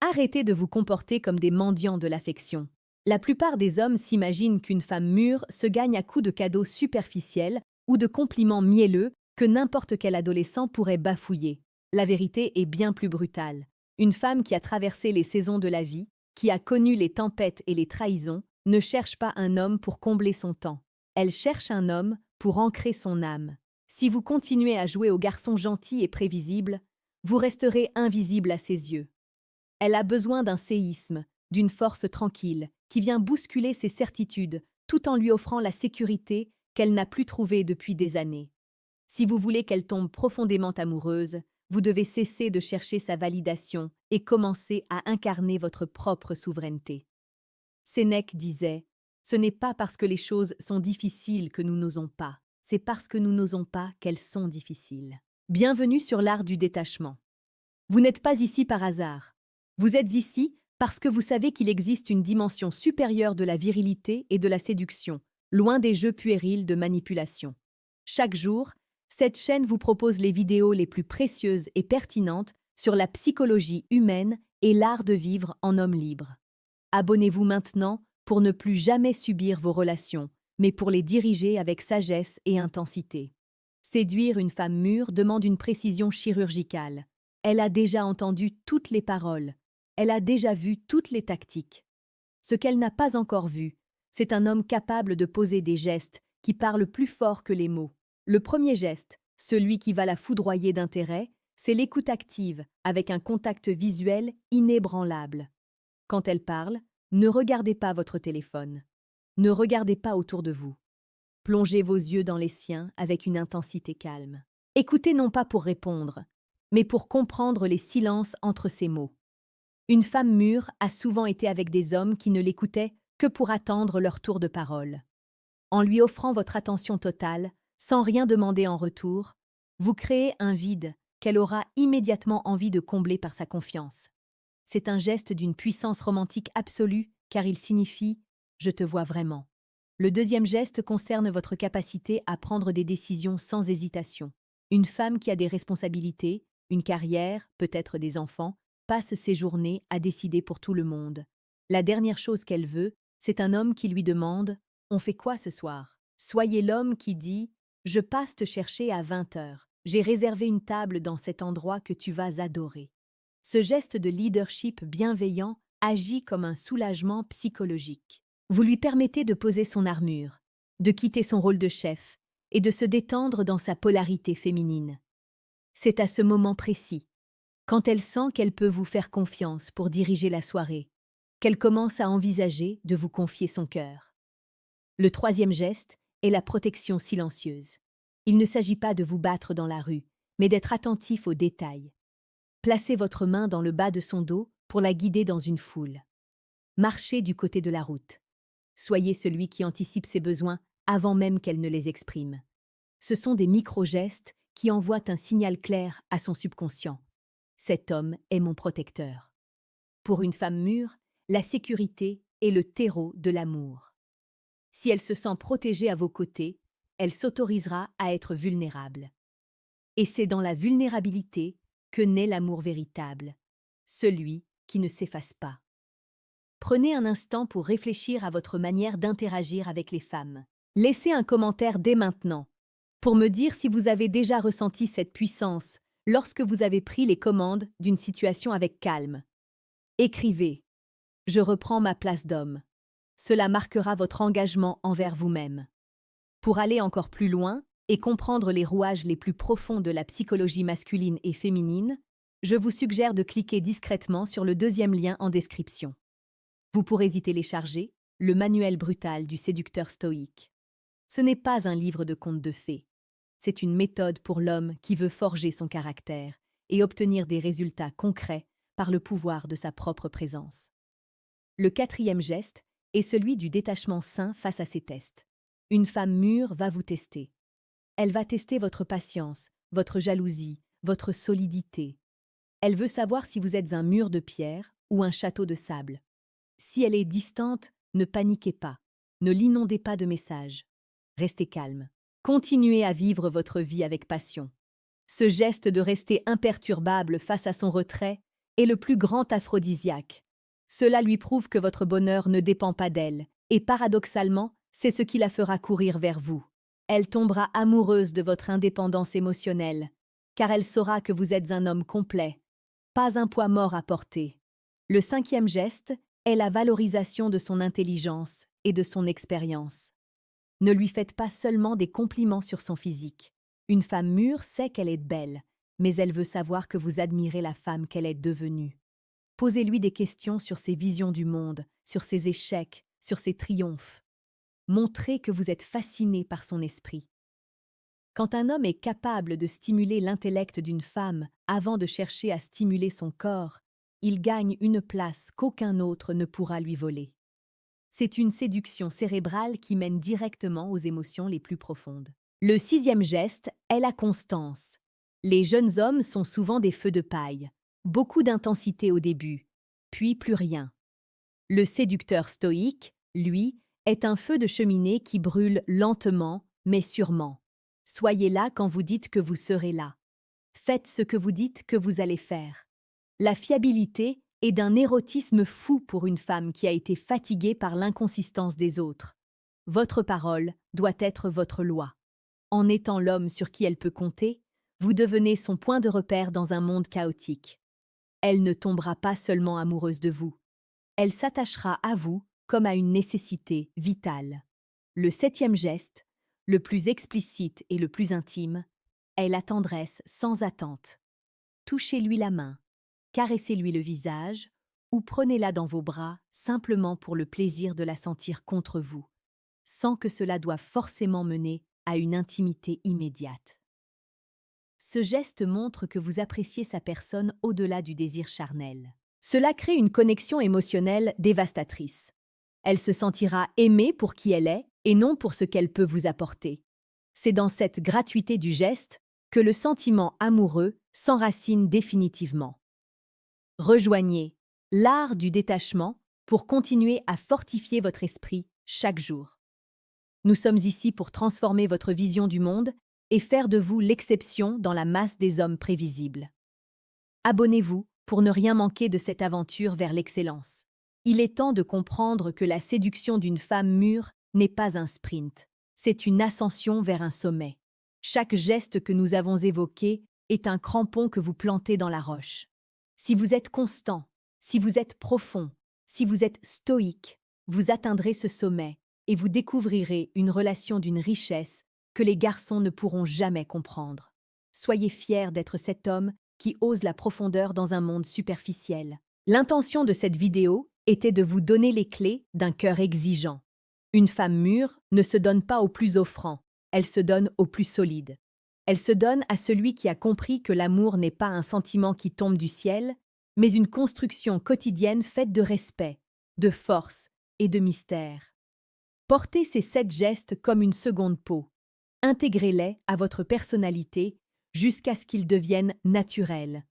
Arrêtez de vous comporter comme des mendiants de l'affection. La plupart des hommes s'imaginent qu'une femme mûre se gagne à coups de cadeaux superficiels ou de compliments mielleux que n'importe quel adolescent pourrait bafouiller. La vérité est bien plus brutale. Une femme qui a traversé les saisons de la vie, qui a connu les tempêtes et les trahisons, ne cherche pas un homme pour combler son temps. Elle cherche un homme pour ancrer son âme. Si vous continuez à jouer au garçon gentil et prévisible, vous resterez invisible à ses yeux. Elle a besoin d'un séisme, d'une force tranquille, qui vient bousculer ses certitudes, tout en lui offrant la sécurité qu'elle n'a plus trouvée depuis des années. Si vous voulez qu'elle tombe profondément amoureuse, vous devez cesser de chercher sa validation et commencer à incarner votre propre souveraineté. Sénèque disait « Ce n'est pas parce que les choses sont difficiles que nous n'osons pas, c'est parce que nous n'osons pas qu'elles sont difficiles. » Bienvenue sur l'art du détachement. Vous n'êtes pas ici par hasard. Vous êtes ici parce que vous savez qu'il existe une dimension supérieure de la virilité et de la séduction, loin des jeux puérils de manipulation. Chaque jour, cette chaîne vous propose les vidéos les plus précieuses et pertinentes sur la psychologie humaine et l'art de vivre en homme libre. Abonnez-vous maintenant pour ne plus jamais subir vos relations, mais pour les diriger avec sagesse et intensité. Séduire une femme mûre demande une précision chirurgicale. Elle a déjà entendu toutes les paroles. Elle a déjà vu toutes les tactiques. Ce qu'elle n'a pas encore vu, c'est un homme capable de poser des gestes qui parlent plus fort que les mots. Le premier geste, celui qui va la foudroyer d'intérêt, c'est l'écoute active, avec un contact visuel inébranlable. Quand elle parle, ne regardez pas votre téléphone. Ne regardez pas autour de vous. Plongez vos yeux dans les siens avec une intensité calme. Écoutez non pas pour répondre, mais pour comprendre les silences entre ces mots. Une femme mûre a souvent été avec des hommes qui ne l'écoutaient que pour attendre leur tour de parole. En lui offrant votre attention totale, sans rien demander en retour, vous créez un vide qu'elle aura immédiatement envie de combler par sa confiance. C'est un geste d'une puissance romantique absolue, car il signifie « je te vois vraiment ». Le deuxième geste concerne votre capacité à prendre des décisions sans hésitation. Une femme qui a des responsabilités, une carrière, peut-être des enfants, passe ses journées à décider pour tout le monde. La dernière chose qu'elle veut, c'est un homme qui lui demande « On fait quoi ce soir ?» Soyez l'homme qui dit « Je passe te chercher à 20 heures. J'ai réservé une table dans cet endroit que tu vas adorer. » Ce geste de leadership bienveillant agit comme un soulagement psychologique. Vous lui permettez de poser son armure, de quitter son rôle de chef et de se détendre dans sa polarité féminine. C'est à ce moment précis, quand elle sent qu'elle peut vous faire confiance pour diriger la soirée, qu'elle commence à envisager de vous confier son cœur. Le troisième geste est la protection silencieuse. Il ne s'agit pas de vous battre dans la rue, mais d'être attentif aux détails. Placez votre main dans le bas de son dos pour la guider dans une foule. Marchez du côté de la route. Soyez celui qui anticipe ses besoins avant même qu'elle ne les exprime. Ce sont des micro-gestes qui envoient un signal clair à son subconscient. Cet homme est mon protecteur. Pour une femme mûre, la sécurité est le terreau de l'amour. Si elle se sent protégée à vos côtés, elle s'autorisera à être vulnérable. Et c'est dans la vulnérabilité que naît l'amour véritable, celui qui ne s'efface pas. Prenez un instant pour réfléchir à votre manière d'interagir avec les femmes. Laissez un commentaire dès maintenant pour me dire si vous avez déjà ressenti cette puissance lorsque vous avez pris les commandes d'une situation avec calme. Écrivez « Je reprends ma place d'homme ». Cela marquera votre engagement envers vous-même. Pour aller encore plus loin et comprendre les rouages les plus profonds de la psychologie masculine et féminine, je vous suggère de cliquer discrètement sur le deuxième lien en description. Vous pourrez y télécharger le manuel brutal du séducteur stoïque. Ce n'est pas un livre de contes de fées. C'est une méthode pour l'homme qui veut forger son caractère et obtenir des résultats concrets par le pouvoir de sa propre présence. Le quatrième geste est celui du détachement sain face à ces tests. Une femme mûre va vous tester. Elle va tester votre patience, votre jalousie, votre solidité. Elle veut savoir si vous êtes un mur de pierre ou un château de sable. Si elle est distante, ne paniquez pas, ne l'inondez pas de messages. Restez calme. Continuez à vivre votre vie avec passion. Ce geste de rester imperturbable face à son retrait est le plus grand aphrodisiaque. Cela lui prouve que votre bonheur ne dépend pas d'elle, et paradoxalement, c'est ce qui la fera courir vers vous. Elle tombera amoureuse de votre indépendance émotionnelle, car elle saura que vous êtes un homme complet, pas un poids mort à porter. Le 5e geste est la valorisation de son intelligence et de son expérience. Ne lui faites pas seulement des compliments sur son physique. Une femme mûre sait qu'elle est belle, mais elle veut savoir que vous admirez la femme qu'elle est devenue. Posez-lui des questions sur ses visions du monde, sur ses échecs, sur ses triomphes. Montrez que vous êtes fasciné par son esprit. Quand un homme est capable de stimuler l'intellect d'une femme avant de chercher à stimuler son corps, il gagne une place qu'aucun autre ne pourra lui voler. C'est une séduction cérébrale qui mène directement aux émotions les plus profondes. Le 6e geste est la constance. Les jeunes hommes sont souvent des feux de paille. Beaucoup d'intensité au début, puis plus rien. Le séducteur stoïque, lui, est un feu de cheminée qui brûle lentement, mais sûrement. Soyez là quand vous dites que vous serez là. Faites ce que vous dites que vous allez faire. La fiabilité est d'un érotisme fou pour une femme qui a été fatiguée par l'inconsistance des autres. Votre parole doit être votre loi. En étant l'homme sur qui elle peut compter, vous devenez son point de repère dans un monde chaotique. Elle ne tombera pas seulement amoureuse de vous. Elle s'attachera à vous comme à une nécessité vitale. Le 7e geste, le plus explicite et le plus intime, est la tendresse sans attente. Touchez-lui la main, caressez-lui le visage ou prenez-la dans vos bras simplement pour le plaisir de la sentir contre vous, sans que cela doive forcément mener à une intimité immédiate. Ce geste montre que vous appréciez sa personne au-delà du désir charnel. Cela crée une connexion émotionnelle dévastatrice. Elle se sentira aimée pour qui elle est et non pour ce qu'elle peut vous apporter. C'est dans cette gratuité du geste que le sentiment amoureux s'enracine définitivement. Rejoignez l'art du détachement pour continuer à fortifier votre esprit chaque jour. Nous sommes ici pour transformer votre vision du monde et faire de vous l'exception dans la masse des hommes prévisibles. Abonnez-vous pour ne rien manquer de cette aventure vers l'excellence. Il est temps de comprendre que la séduction d'une femme mûre n'est pas un sprint, c'est une ascension vers un sommet. Chaque geste que nous avons évoqué est un crampon que vous plantez dans la roche. Si vous êtes constant, si vous êtes profond, si vous êtes stoïque, vous atteindrez ce sommet et vous découvrirez une relation d'une richesse que les garçons ne pourront jamais comprendre. Soyez fiers d'être cet homme qui ose la profondeur dans un monde superficiel. L'intention de cette vidéo était de vous donner les clés d'un cœur exigeant. Une femme mûre ne se donne pas au plus offrant, elle se donne au plus solide. Elle se donne à celui qui a compris que l'amour n'est pas un sentiment qui tombe du ciel, mais une construction quotidienne faite de respect, de force et de mystère. Portez ces 7 gestes comme une seconde peau. Intégrez-les à votre personnalité jusqu'à ce qu'ils deviennent naturels.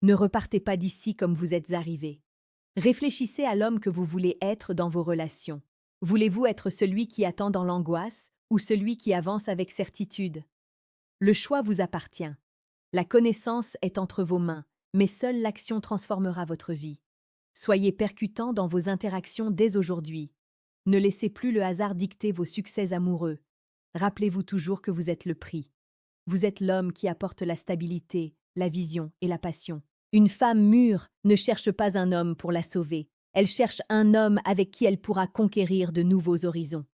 Ne repartez pas d'ici comme vous êtes arrivé. Réfléchissez à l'homme que vous voulez être dans vos relations. Voulez-vous être celui qui attend dans l'angoisse ou celui qui avance avec certitude? Le choix vous appartient. La connaissance est entre vos mains, mais seule l'action transformera votre vie. Soyez percutant dans vos interactions dès aujourd'hui. Ne laissez plus le hasard dicter vos succès amoureux. Rappelez-vous toujours que vous êtes le prix. Vous êtes l'homme qui apporte la stabilité, la vision et la passion. Une femme mûre ne cherche pas un homme pour la sauver. Elle cherche un homme avec qui elle pourra conquérir de nouveaux horizons.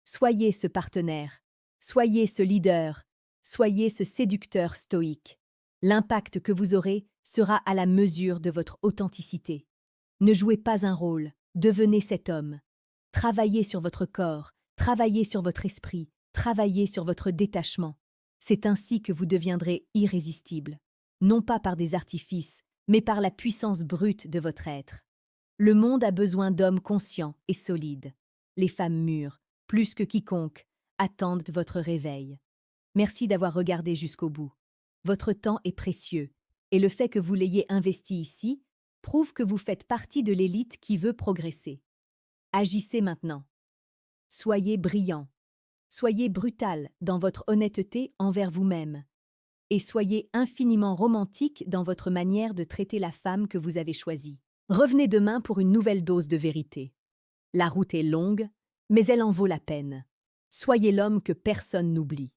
Soyez ce partenaire. Soyez ce leader. Soyez ce séducteur stoïque. L'impact que vous aurez sera à la mesure de votre authenticité. Ne jouez pas un rôle, devenez cet homme. Travaillez sur votre corps, travaillez sur votre esprit, travaillez sur votre détachement. C'est ainsi que vous deviendrez irrésistible, non pas par des artifices, mais par la puissance brute de votre être. Le monde a besoin d'hommes conscients et solides. Les femmes mûres, plus que quiconque, attendent votre réveil. Merci d'avoir regardé jusqu'au bout. Votre temps est précieux, et le fait que vous l'ayez investi ici prouve que vous faites partie de l'élite qui veut progresser. Agissez maintenant. Soyez brillant. Soyez brutal dans votre honnêteté envers vous-même. et soyez infiniment romantique dans votre manière de traiter la femme que vous avez choisie. Revenez demain pour une nouvelle dose de vérité. La route est longue, mais elle en vaut la peine. Soyez l'homme que personne n'oublie.